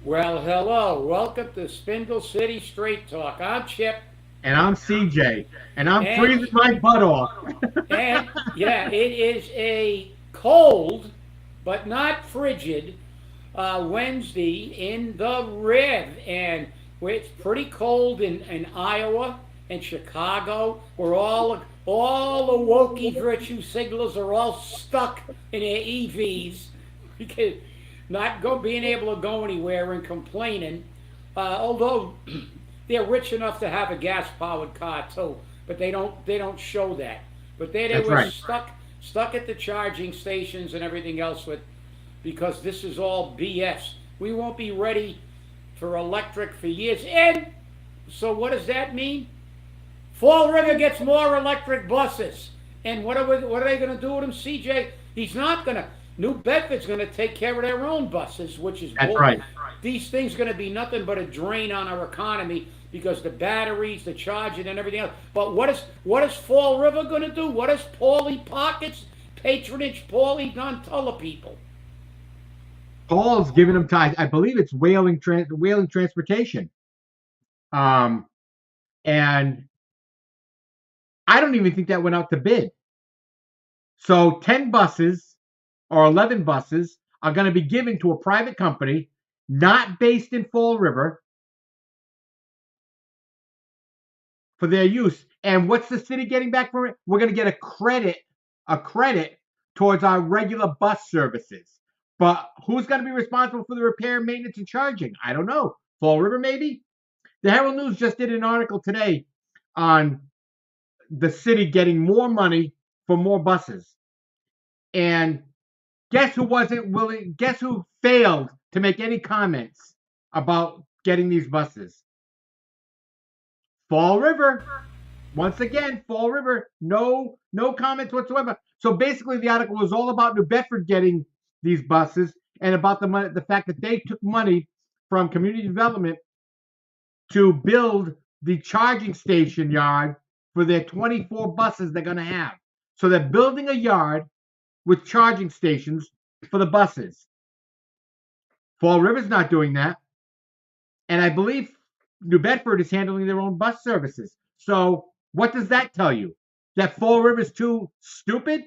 Well, hello. Welcome to Spindle City Straight Talk. I'm Chip, And I'm CJ, and I'm and freezing my butt off. yeah, it is a cold, but not frigid, Wednesday in the Rev, and it's pretty cold in Iowa and Chicago. Where all the wokey virtue signalers are all stuck in their EVs because not being able to go anywhere and complaining. Although they're rich enough to have a gas powered car too, but they don't show that. But there they That's were right. stuck at the charging stations and everything else with because this is all BS. We won't be ready for electric for years. And so what does that mean? Fall River gets more electric buses. And what are they going to do with them, CJ? He's not going to. New Bedford's going to take care of their own buses, which is That's bull. right. These things are going to be nothing but a drain on our economy because the batteries, the charging, and everything else. But what is Fall River going to do? What is Paulie Pockets patronage Paulie done to other people? Paul's giving them time. I believe it's Whaling Transportation. Um, and I don't even think that went out to bid. So 10 buses or 11 buses are going to be given to a private company, not based in Fall River, for their use. And what's the city getting back from it? We're going to get a credit towards our regular bus services. But who's going to be responsible for the repair, maintenance, and charging? I don't know. Fall River, maybe? The Herald News just did an article today on the city getting more money for more buses. And guess who wasn't willing? Guess who failed to make any comments about getting these buses? Fall River. Once again, Fall River, no comments whatsoever. So basically, the article was all about New Bedford getting these buses and about the fact that they took money from community development to build the charging station yard for their 24 buses they're going to have. So they're building a yard with charging stations for the buses. Fall River's not doing that. And I believe New Bedford is handling their own bus services. So what does that tell you? That Fall River's too stupid?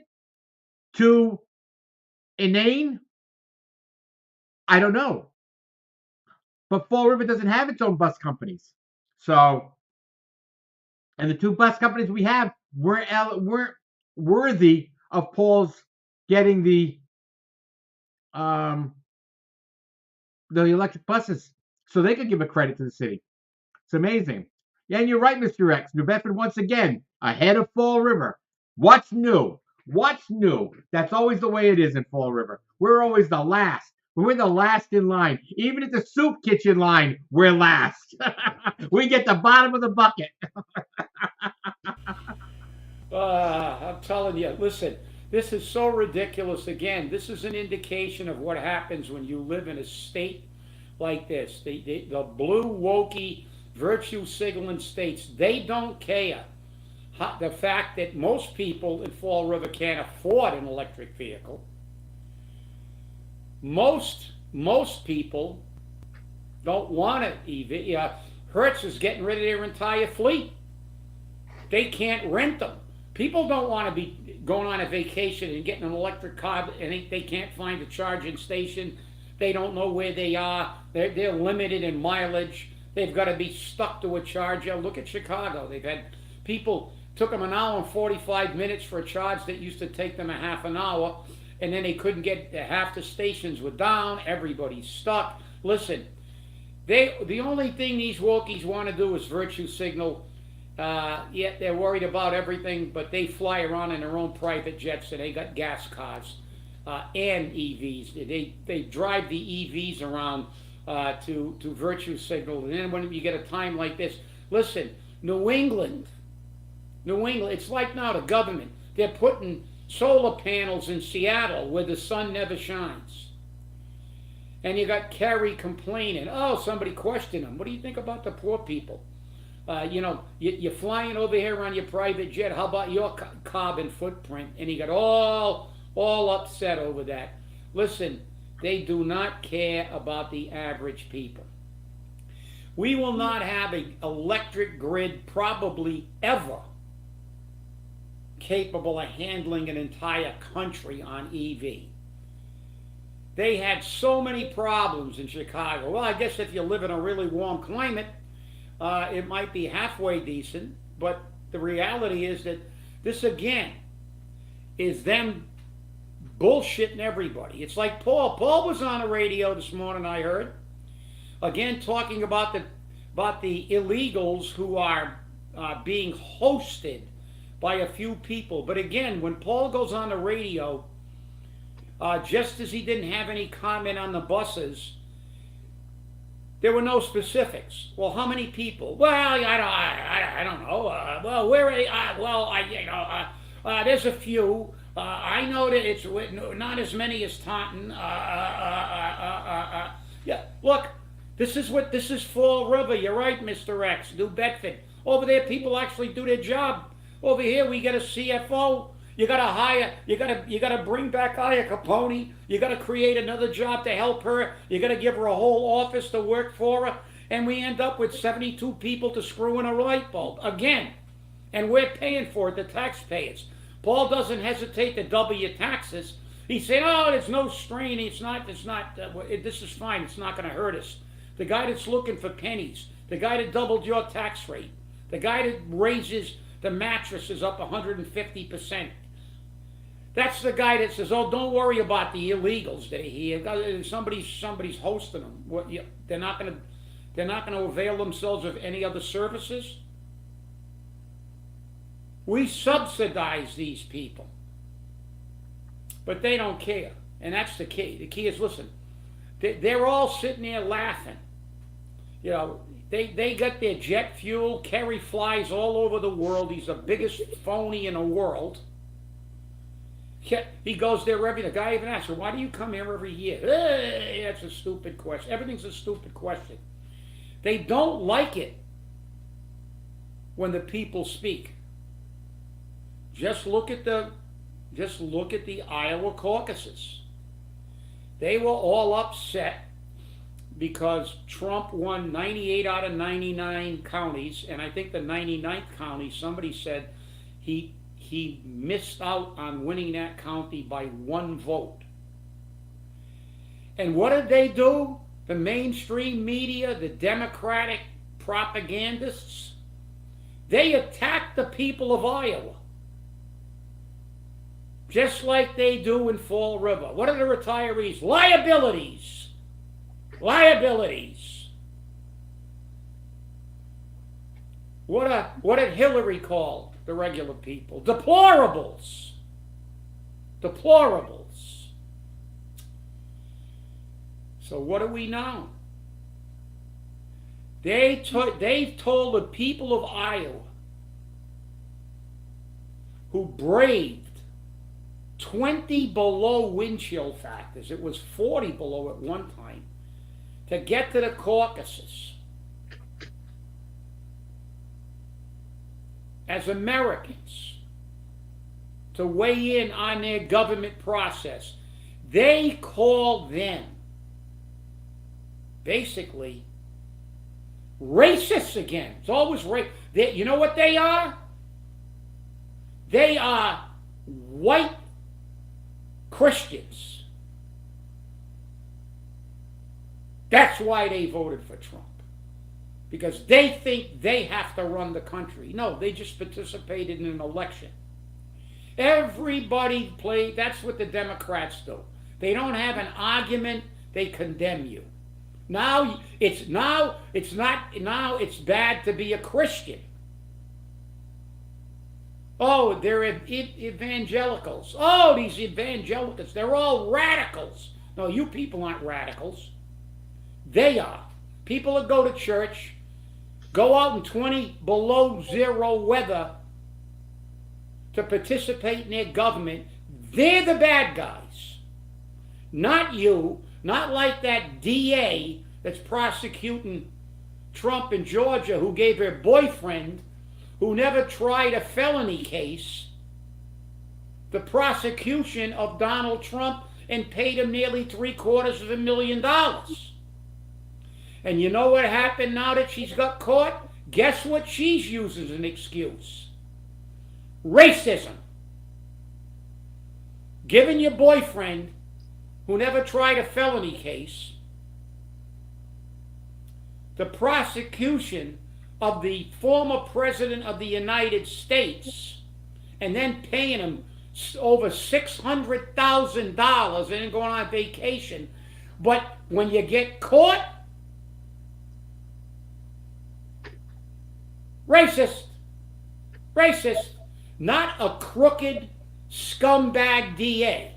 Too inane? I don't know. But Fall River doesn't have its own bus companies. So, and the two bus companies we have weren't worthy of Paul's getting um, the electric buses. So they could give a credit to the city. It's amazing. Yeah, and you're right, Mr. X. New Bedford once again ahead of Fall River. What's new? What's new? That's always the way it is in Fall River. We're always the last. We're the last in line. Even at the soup kitchen line, we're last. We get the bottom of the bucket. I'm telling you, listen, this is so ridiculous. Again, this is an indication of what happens when you live in a state like this. The blue, wokey, virtue signaling states, they don't care. The fact that most people in Fall River can't afford an electric vehicle. Most people don't want it. Hertz is getting rid of their entire fleet. They can't rent them. People don't want to be going on a vacation and getting an electric car and they can't find a charging station. They don't know where they are. They're limited in mileage. They've got to be stuck to a charger. Look at Chicago. They've had people took them an hour and 45 minutes for a charge that used to take them a half an hour, and then they couldn't get half the stations were down. Everybody's stuck. Listen, the only thing these wokies want to do is virtue signal. Yet they're worried about everything, but they fly around in their own private jets and they got gas cars and EVs. They drive the EVs around to virtue signal. And then when you get a time like this, listen, New England, it's like now the government. They're putting solar panels in Seattle where the sun never shines. And you got Kerry complaining. Oh, somebody questioned him. What do you think about the poor people? You're flying over here on your private jet. How about your carbon footprint? And he got all upset over that. Listen, They do not care about the average people. We will not have an electric grid probably ever capable of handling an entire country on EV. They had so many problems in Chicago. Well, I guess if you live in a really warm climate, it might be halfway decent, but the reality is that this again is them bullshitting everybody. It's like Paul. Paul was on the radio this morning, I heard, again talking about the illegals who are being hosted by a few people. But again, when Paul goes on the radio, just as he didn't have any comment on the buses, there were no specifics. Well, how many people? Well, I don't know. Well, where are they? There's a few. I know that it's not as many as Taunton. Yeah, look, this is Fall River. You're right, Mr. X. New Bedford. Over there, people actually do their job. Over here, we get a CFO. You gotta hire. You gotta bring back Aya Capone. You gotta create another job to help her. You gotta give her a whole office to work for her, and we end up with 72 people to screw in a light bulb again, and we're paying for it, the taxpayers. Paul doesn't hesitate to double your taxes. He said, "Oh, there's no strain. This is fine. It's not going to hurt us." The guy that's looking for pennies, the guy that doubled your tax rate, the guy that raises the mattresses up 150%. That's the guy that says, "Oh, don't worry about the illegals. Somebody's hosting them. They're not going to avail themselves of any other services." We subsidize these people, but they don't care, and that's the key. The key is, listen, they're all sitting there laughing. You know, they got their jet fuel. Kerry flies all over the world. He's the biggest phony in the world. He goes there every day. The guy even asks her, "Why do you come here every year?" That's a stupid question. Everything's a stupid question. They don't like it when the people speak. Just look at the Iowa caucuses. They were all upset because Trump won 98 out of 99 counties, and I think the 99th county, somebody said he missed out on winning that county by 1 vote. And what did they do? The mainstream media, the Democratic propagandists, they attacked the people of Iowa. Just like they do in Fall River. What are the retirees? Liabilities. Liabilities. What did Hillary call the regular people? Deplorables. Deplorables. So what do we know? They've told the people of Iowa who braved 20 below wind chill factors, it was 40 below at one time, to get to the caucuses. As Americans, to weigh in on their government process, they call them basically racists again. It's always race. You know what they are? They are white Christians. That's why they voted for Trump. Because they think they have to run the country. No, they just participated in an election. Everybody played. That's what the Democrats do. They don't have an argument, they condemn you. Now it's bad to be a Christian. Oh, they're evangelicals. Oh, these evangelicals, they're all radicals. No, you people aren't radicals. They are. People that go to church, go out in 20 below zero weather to participate in their government, they're the bad guys. Not you, not like that DA that's prosecuting Trump in Georgia who gave her boyfriend, who never tried a felony case, the prosecution of Donald Trump and paid him nearly $750,000. And you know what happened now that she's got caught? Guess what she's using as an excuse? Racism. Giving your boyfriend, who never tried a felony case, the prosecution of the former president of the United States, and then paying him over $600,000 and then going on vacation. But when you get caught, racist. Racist. Not a crooked scumbag DA.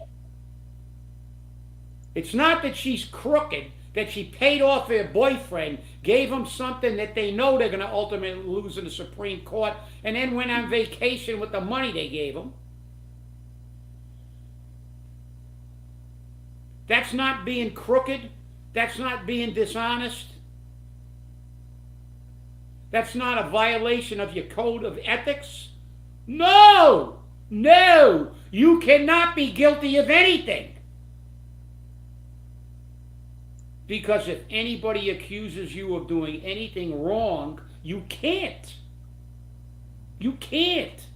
It's not that she's crooked, that she paid off her boyfriend, gave him something that they know they're going to ultimately lose in the Supreme Court, and then went on vacation with the money they gave him. That's not being crooked. That's not being dishonest. That's not a violation of your code of ethics. No! No! You cannot be guilty of anything. Because if anybody accuses you of doing anything wrong, you can't. You can't.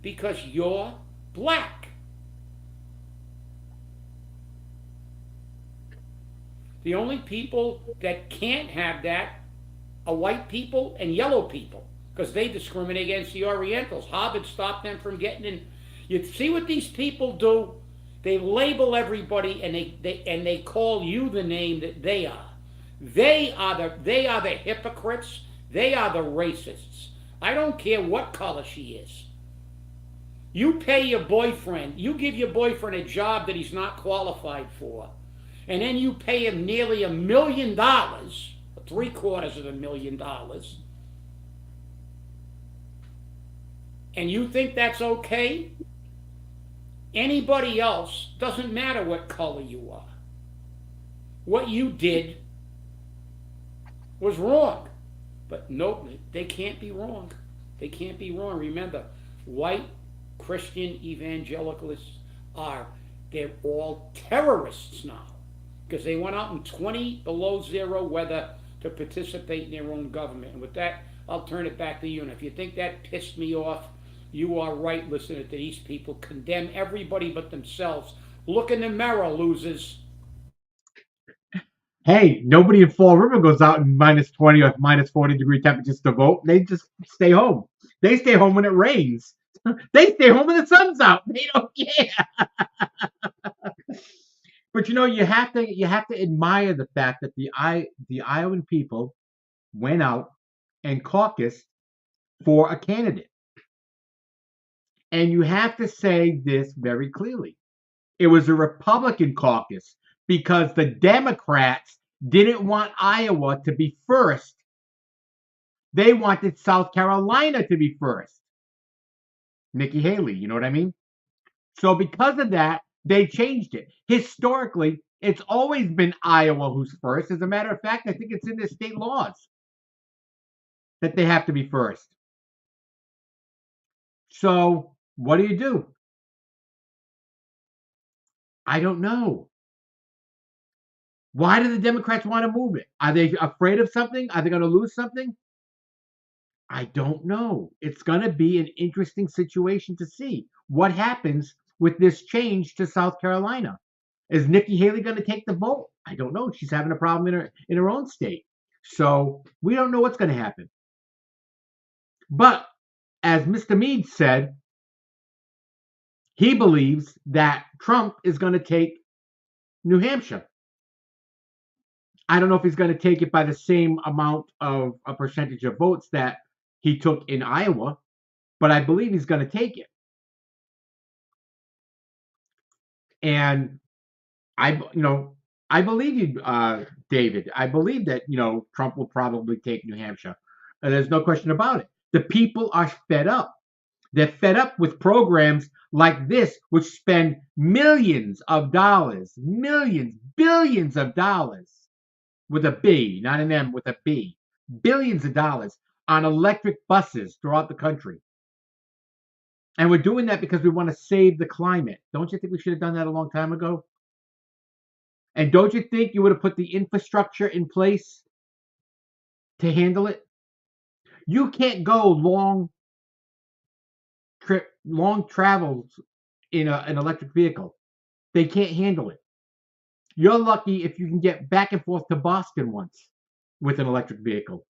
Because you're black. The only people that can't have that are white people and yellow people, because they discriminate against the Orientals. Harvard stopped them from getting in. You see what these people do? They label everybody and they call you the name that they are. They are the hypocrites. They are the racists. I don't care what color she is. You pay your boyfriend, you give your boyfriend a job that he's not qualified for, and then you pay him nearly $1 million, $750,000, and you think that's okay? Anybody else, doesn't matter what color you are. What you did was wrong. But no, they can't be wrong. They can't be wrong. Remember, white Christian evangelicals they're all terrorists now, because they went out in 20 below zero weather to participate in their own government. And with that, I'll turn it back to you. And if you think that pissed me off, you are right listening to these people condemn everybody but themselves. Look in the mirror, losers. Hey, nobody in Fall River goes out in minus 20 or minus 40 degree temperatures to vote. They just stay home. They stay home when it rains. They stay home when the sun's out. They don't care. But you have to admire the fact that the Iowan people went out and caucused for a candidate. And you have to say this very clearly. It was a Republican caucus because the Democrats didn't want Iowa to be first. They wanted South Carolina to be first. Nikki Haley, you know what I mean? So because of that, they changed it. Historically, it's always been Iowa who's first. As a matter of fact, I think it's in their state laws that they have to be first. So what do? I don't know. Why do the Democrats want to move it? Are they afraid of something? Are they going to lose something? I don't know. It's going to be an interesting situation to see what happens with this change to South Carolina. Is Nikki Haley going to take the vote? I don't know. She's having a problem in her own state. So we don't know what's going to happen. But as Mr. Meade said, he believes that Trump is going to take New Hampshire. I don't know if he's going to take it by the same amount of a percentage of votes that he took in Iowa, but I believe he's going to take it. And I believe you, David. I believe that Trump will probably take New Hampshire. There's no question about it. The people are fed up. They're fed up with programs like this, which spend millions of dollars, billions of dollars, with a B, not an M, with a B, billions of dollars on electric buses throughout the country. And we're doing that because we want to save the climate. Don't you think we should have done that a long time ago? And don't you think you would have put the infrastructure in place to handle it? You can't go long travels in an electric vehicle. They can't handle it. You're lucky if you can get back and forth to Boston once with an electric vehicle.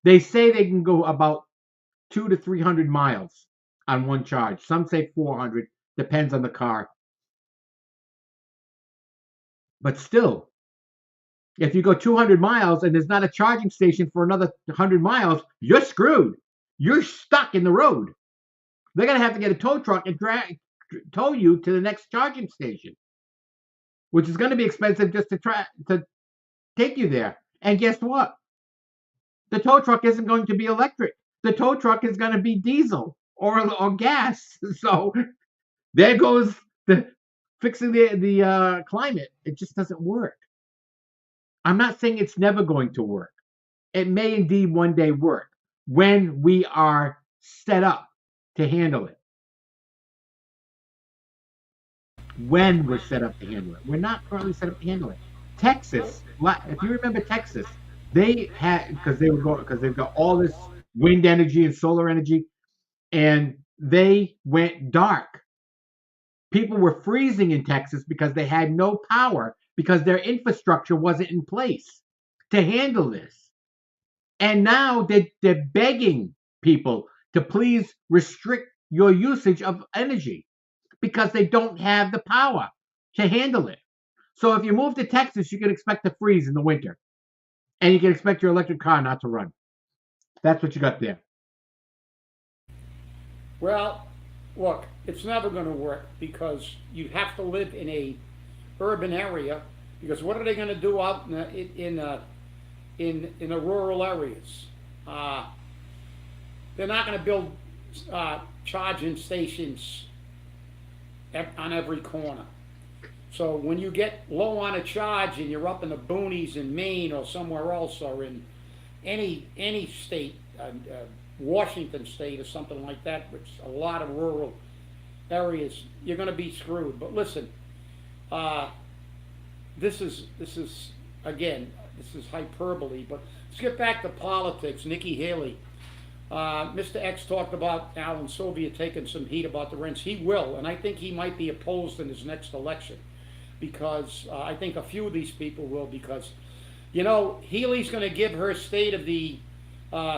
They say they can go about 200 to 300 miles on one charge. Some say 400, depends on the car. But still, if you go 200 miles and there's not a charging station for another 100 miles, you're screwed. You're stuck in the road. They're going to have to get a tow truck and tow you to the next charging station, which is going to be expensive just to take you there. And guess what? The tow truck isn't going to be electric. The tow truck is going to be diesel or gas. So there goes fixing the climate. It just doesn't work. I'm not saying it's never going to work. It may indeed one day work when we are set up to handle it. When we're set up to handle it. We're not currently set up to handle it. Texas, if you remember Texas, they had because they've got all this wind energy and solar energy, and they went dark. People were freezing in Texas because they had no power because their infrastructure wasn't in place to handle this. And now they're begging people to please restrict your usage of energy because they don't have the power to handle it. So if you move to Texas, you can expect to freeze in the winter. And you can expect your electric car not to run. That's what you got there. Well, look, it's never going to work because you have to live in a urban area. Because what are they going to do out in the rural areas? They're not going to build charging stations on every corner. So when you get low on a charge and you're up in the boonies in Maine or somewhere else or in any state, Washington state or something like that, which a lot of rural areas, you're going to be screwed. But listen, this is again, this is hyperbole. But let's get back to politics. Nikki Haley. Mr. X talked about Alan Sylvia taking some heat about the rents. He will, and I think he might be opposed in his next election because I think a few of these people will because, you know, Healy's going to give her State of the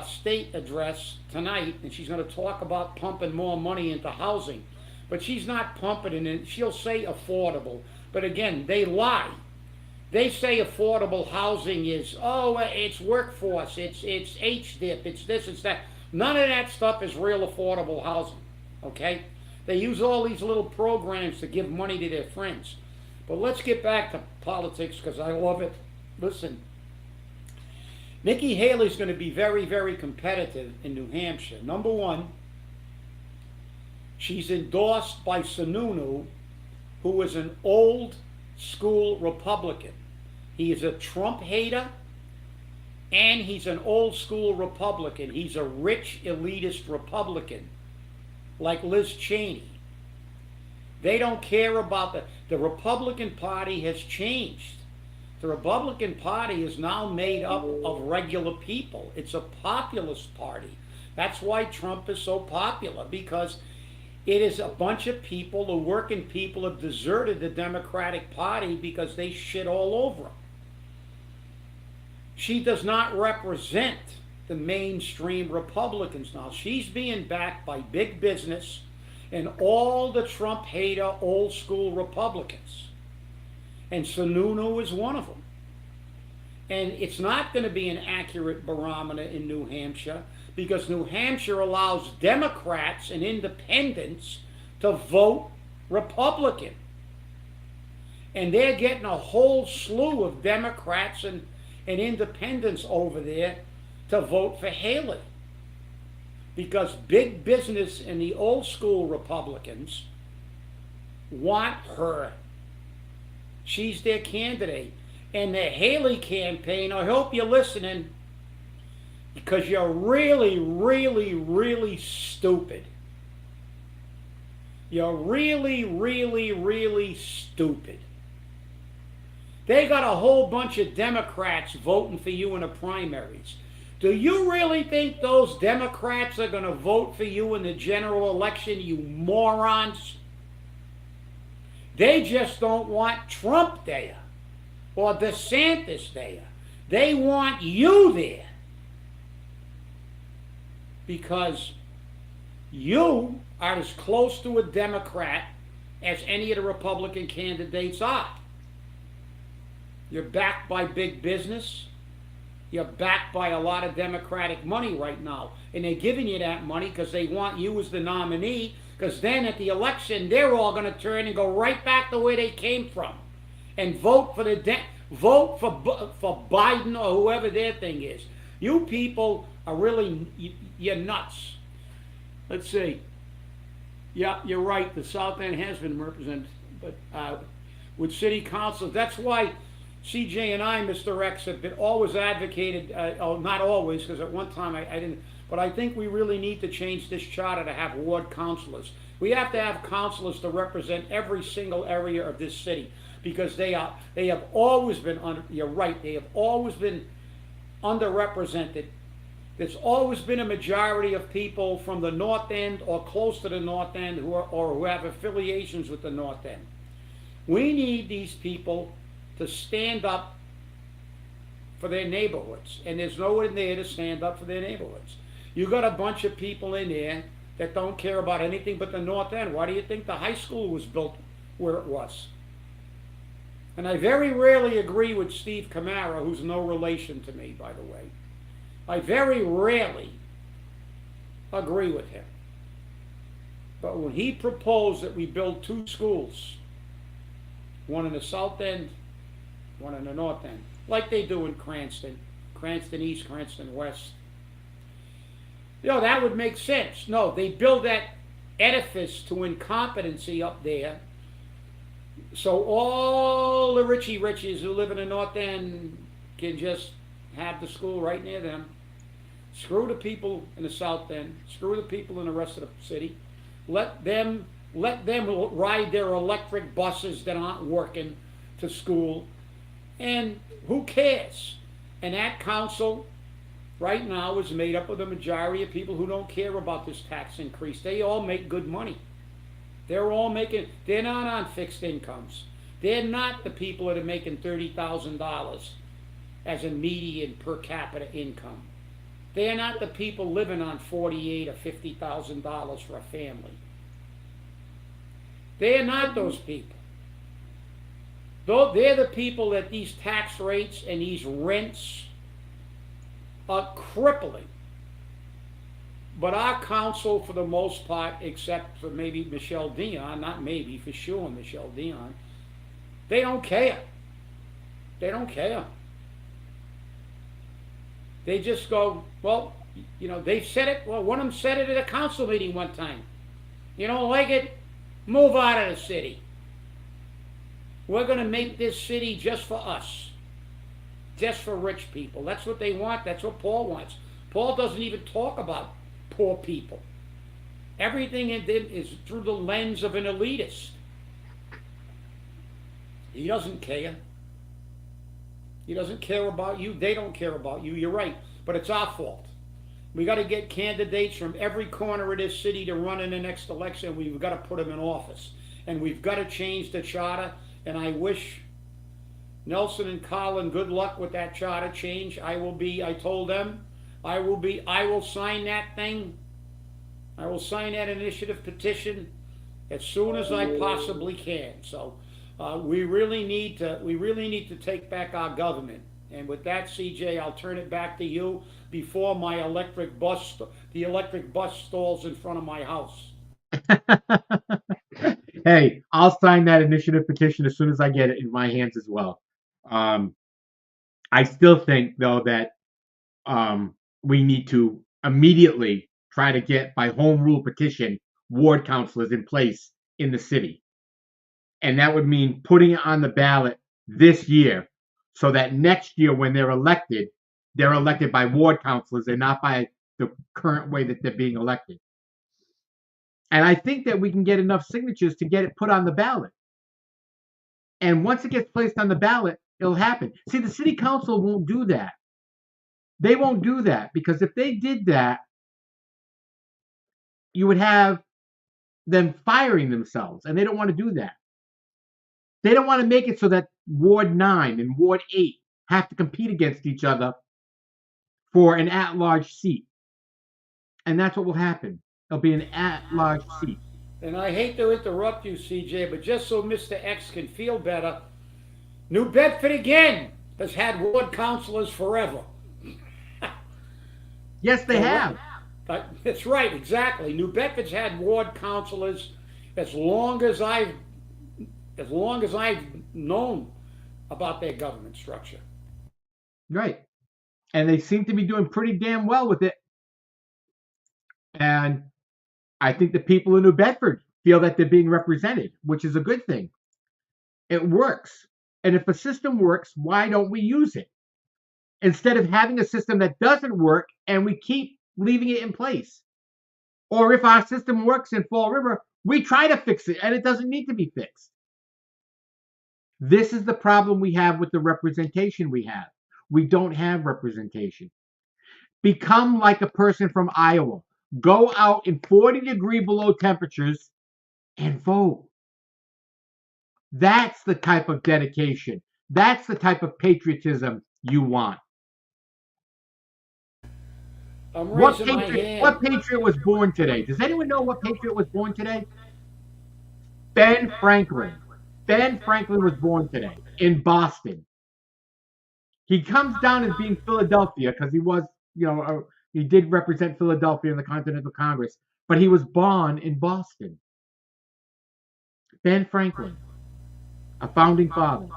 State address tonight, and she's going to talk about pumping more money into housing. But she's not pumping it in. She'll say affordable. But again, they lie. They say affordable housing is, it's workforce, it's HDIP, it's this, it's that. None of that stuff is real affordable housing, okay? They use all these little programs to give money to their friends. But let's get back to politics because I love it. Listen, Nikki Haley's going to be very, very competitive in New Hampshire. Number one, she's endorsed by Sununu, who is an old school Republican. He is a Trump hater, and he's an old school Republican. He's a rich, elitist Republican, like Liz Cheney. They don't care about the Republican Party has changed. The Republican Party is now made up of regular people. It's a populist party. That's why Trump is so popular, because it is a bunch of people, the working people have deserted the Democratic Party because they shit all over them. She does not represent the mainstream Republicans now. She's being backed by big business and all the Trump hater old school Republicans. And Sununu is one of them. And it's not going to be an accurate barometer in New Hampshire because New Hampshire allows Democrats and independents to vote Republican. And they're getting a whole slew of Democrats and independents over there to vote for Haley. Because big business and the old school Republicans want her. She's their candidate. And the Haley campaign, I hope you're listening, because you're really, really, really stupid. You're really, really, really stupid. They got a whole bunch of Democrats voting for you in the primaries. Do you really think those Democrats are going to vote for you in the general election, you morons? They just don't want Trump there or DeSantis there. They want you there because you are as close to a Democrat as any of the Republican candidates are. You're backed by big business. You're backed by a lot of Democratic money right now. And they're giving you that money because they want you as the nominee, because then at the election, they're all going to turn and go right back the way they came from and vote for vote for Biden or whoever their thing is. You people are really, you're nuts. Let's see. Yeah, you're right. The South End has been represented, but with city council, that's why CJ and I, Mr. X, have been always advocated, not always, because at one time I didn't, but I think we really need to change this charter to have ward councilors. We have to have councilors to represent every single area of this city, because they have always been, you're right, they have always been underrepresented. There's always been a majority of people from the North End or close to the North End who have affiliations with the North End. We need these people to stand up for their neighborhoods, and there's no one there to stand up for their neighborhoods. You got a bunch of people in there that don't care about anything but the North End. Why do you think the high school was built where it was? And I very rarely agree with Steve Camara, who's no relation to me, by the way. I very rarely agree with him. But when he proposed that we build 2 schools, one in the South End, one in the North End, like they do in Cranston East, Cranston West, that would make sense. No, they build that edifice to incompetency up there, so all the richies who live in the North End can just have the school right near them. Screw the people in the South End. Screw the people in the rest of the city. Let them ride their electric buses that aren't working to school. And who cares? And that council right now is made up of the majority of people who don't care about this tax increase. They all make good money. They're not on fixed incomes. They're not the people that are making $30,000 as a median per capita income. They are not the people living on $48,000 or $50,000 for a family. They are not those people. They're the people that these tax rates and these rents are crippling. But our council, for the most part, except for maybe Michelle Dion, not maybe, for sure Michelle Dion, they don't care. They don't care. They just go, well, they've said it. Well, one of them said it at a council meeting one time. You don't like it? Move out of the city. We're going to make this city just for us. Just for rich people. That's what they want. That's what Paul wants. Paul doesn't even talk about poor people. Everything in them is through the lens of an elitist. He doesn't care. He doesn't care about you. They don't care about you. You're right. But it's our fault. We got to get candidates from every corner of this city to run in the next election. We've got to put them in office. And we've got to change the charter. And I wish Nelson and Colin good luck with that charter change. I told them, I will sign that thing. I will sign that initiative petition as soon as I possibly can. So we really need to take back our government. And with that, CJ, I'll turn it back to you before the electric bus stalls in front of my house. Hey, I'll sign that initiative petition as soon as I get it in my hands as well. I still think, though, that we need to immediately try to get, by home rule petition, ward councilors in place in the city. And that would mean putting it on the ballot this year so that next year when they're elected by ward councilors and not by the current way that they're being elected. And I think that we can get enough signatures to get it put on the ballot. And once it gets placed on the ballot, it'll happen. See, the city council won't do that. They won't do that because if they did that, you would have them firing themselves, and they don't want to do that. They don't want to make it so that Ward 9 and Ward 8 have to compete against each other for an at-large seat. And that's what will happen. It'll be an at-large seat. And I hate to interrupt you, CJ, but just so Mr. X can feel better, New Bedford again has had ward councilors forever. Yes, they have. That's right, exactly. New Bedford's had ward councilors as long as I've known about their government structure. Right. And they seem to be doing pretty damn well with it. And I think the people in New Bedford feel that they're being represented, which is a good thing. It works. And if a system works, why don't we use it? Instead of having a system that doesn't work and we keep leaving it in place. Or if our system works in Fall River, we try to fix it and it doesn't need to be fixed. This is the problem we have with the representation we have. We don't have representation. Become like a person from Iowa. Go out in 40-degree below temperatures and vote. That's the type of dedication. That's the type of patriotism you want. What patriot was born today? Does anyone know what patriot was born today? Ben Franklin. Ben Franklin was born today in Boston. He comes down as being Philadelphia because he was, he did represent Philadelphia in the Continental Congress, but he was born in Boston. Ben Franklin, a founding father.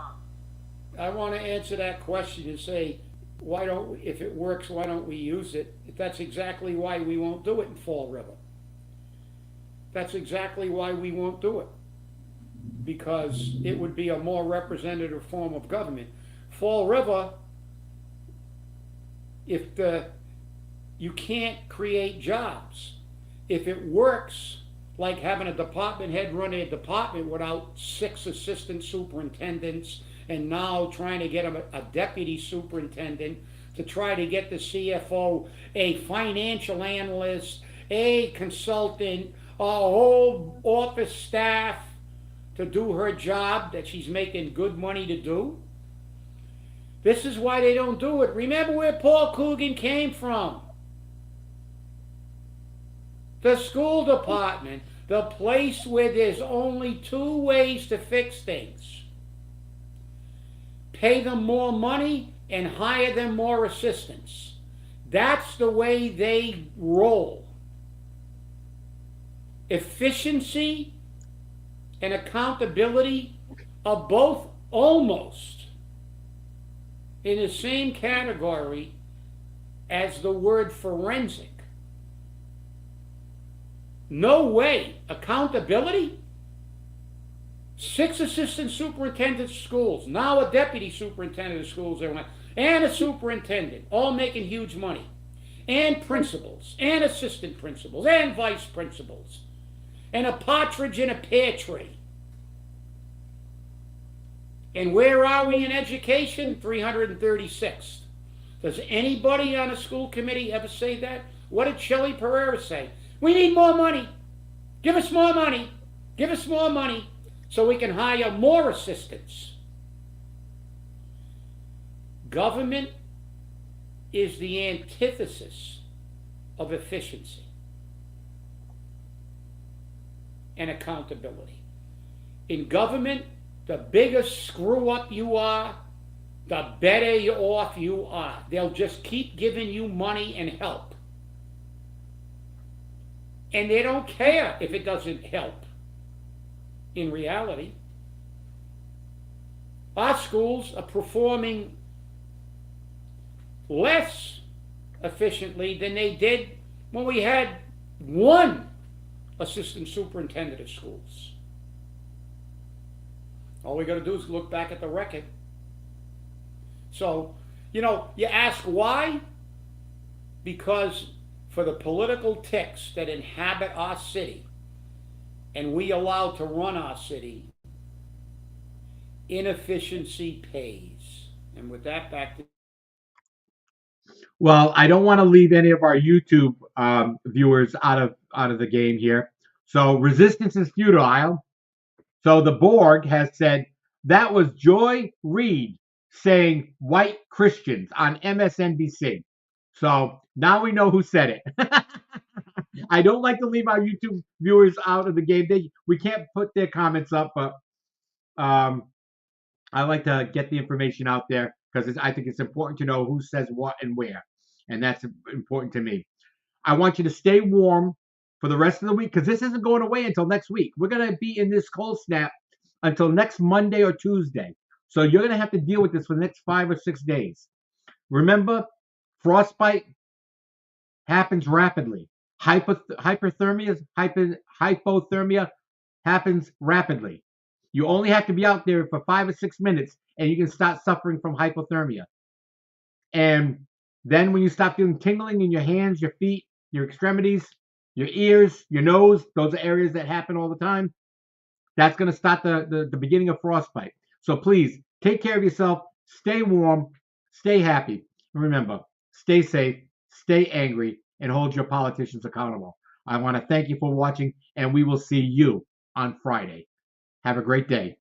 I want to answer that question and say, if it works, why don't we use it? That's exactly why we won't do it in Fall River. That's exactly why we won't do it. Because it would be a more representative form of government. Fall River, you can't create jobs. If it works, like having a department head run a department without 6 assistant superintendents, and now trying to get a deputy superintendent, to try to get the CFO, a financial analyst, a consultant, a whole office staff to do her job that she's making good money to do. This is why they don't do it. Remember where Paul Coogan came from. The school department, the place where there's only 2 ways to fix things. Pay them more money and hire them more assistants. That's the way they roll. Efficiency and accountability are both almost in the same category as the word forensic. No way. Accountability? 6 assistant superintendents of schools, now a deputy superintendent of schools, and a superintendent, all making huge money, and principals, and assistant principals, and vice principals, and a partridge in a pear tree. And where are we in education? 336th. Does anybody on a school committee ever say that? What did Shelley Pereira say? We need more money. Give us more money. Give us more money so we can hire more assistants. Government is the antithesis of efficiency and accountability. In government, the bigger screw up you are, the better off you are. They'll just keep giving you money and help. And they don't care if it doesn't help. In reality, our schools are performing less efficiently than they did when we had 1 assistant superintendent of schools. All we got to do is look back at the record. So, you ask why? Because for the political ticks that inhabit our city, and we allow to run our city, inefficiency pays. And with that, back to Well, I don't want to leave any of our YouTube viewers out of the game here. So resistance is futile. So the Borg has said that was Joy Reid saying white Christians on MSNBC. So now we know who said it. I don't like to leave our YouTube viewers out of the game. We can't put their comments up, but um, I like to get the information out there because I think it's important to know who says what and where, and that's important to me. I want you to stay warm for the rest of the week because this isn't going away until next week. We're going to be in this cold snap until next Monday or Tuesday. So you're going to have to deal with this for the next 5 or 6 days. Remember, frostbite happens rapidly. Hypothermia happens rapidly. You only have to be out there for 5 or 6 minutes and you can start suffering from hypothermia. And then when you stop feeling tingling in your hands, your feet, your extremities, your ears, your nose, those are areas that happen all the time. That's going to start the beginning of frostbite. So please take care of yourself, stay warm, stay happy. And remember, stay safe, stay angry, and hold your politicians accountable. I want to thank you for watching, and we will see you on Friday. Have a great day.